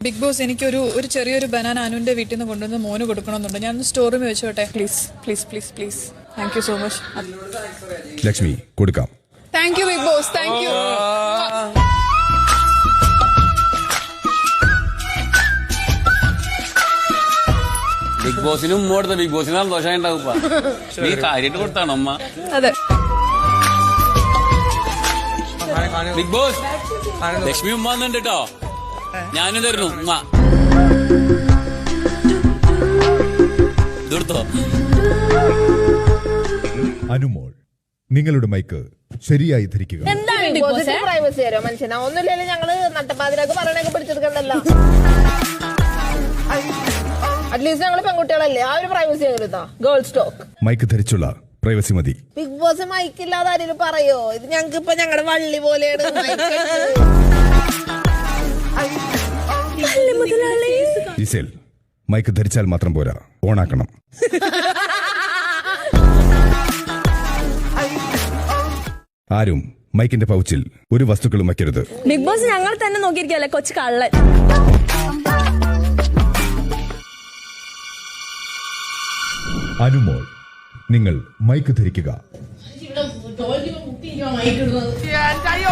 Big boss ഒരു ചെറിയൊരു banana അനുവിന്റെ വീട്ടിൽ നിന്ന് കൊണ്ടുവന്ന് മോന് കൊടുക്കണമെന്നുണ്ട്. ഞാൻ സ്റ്റോർ റൂമിൽ വെച്ചോട്ടെ please please please please. Thank you so much. Lakshmi കൊടുക്കാം. Thank you big boss, thank you. Big ബോസിനും ഉമ്മ കൊടുത്ത ബിഗ് ബോസിന് സന്തോഷം ഉണ്ടാവും. നീ കാര്യമായിട്ട് കൊടുത്താണോ അമ്മ? അതെ. ബിഗ് ബോസ് ലക്ഷ്മി ഉമ്മ വന്നിട്ടുണ്ട് കേട്ടോ. ഞാനും തരുന്നു ഉമ്മ. ഇതെടുത്തോ. അനുമോൾ, നിങ്ങളുടെ മൈക്ക് ശരിയായി ധരിക്കുക. പ്രൈവസി തരോ മനുഷ്യനാ? ഒന്നുമില്ലല്ലോ, ഞങ്ങള് നട്ടപ്പാതിരാക്ക് പറയണൊക്കെ പിടിച്ചെടുക്കണ്ടല്ലോ. അറ്റ്ലീസ്റ്റ് ഞങ്ങള് പെൺകുട്ടികളല്ലേ, ആ ഒരു പ്രൈവസി ഞങ്ങൾ ഗേൾസ് ടോക്ക്. മൈക്ക് ധരിച്ചുള്ള പ്രൈവസി മതി. ബിഗ് ബോസ് മൈക്കില്ലാതെ ആരെങ്കിലും പറയോ? ഇത് ഞങ്ങൾക്ക് ഇപ്പൊ ഞങ്ങളുടെ വള്ളി പോലെയാണ്. ജിസേൽ, മൈക്ക് ധരിച്ചാൽ മാത്രം പോരാ, ഓണാക്കണം. ആരും മൈക്കിന്റെ പൗച്ചിൽ ഒരു വസ്തുക്കളും വയ്ക്കരുത്. ബിഗ് ബോസ് ഞങ്ങൾ തന്നെ നോക്കിയിരിക്കല്ലേ കൊച്ചു കള്ളൻ. അനുമോൾ, നിങ്ങൾ മൈക്ക് ധരിക്കുക. അയ്യോ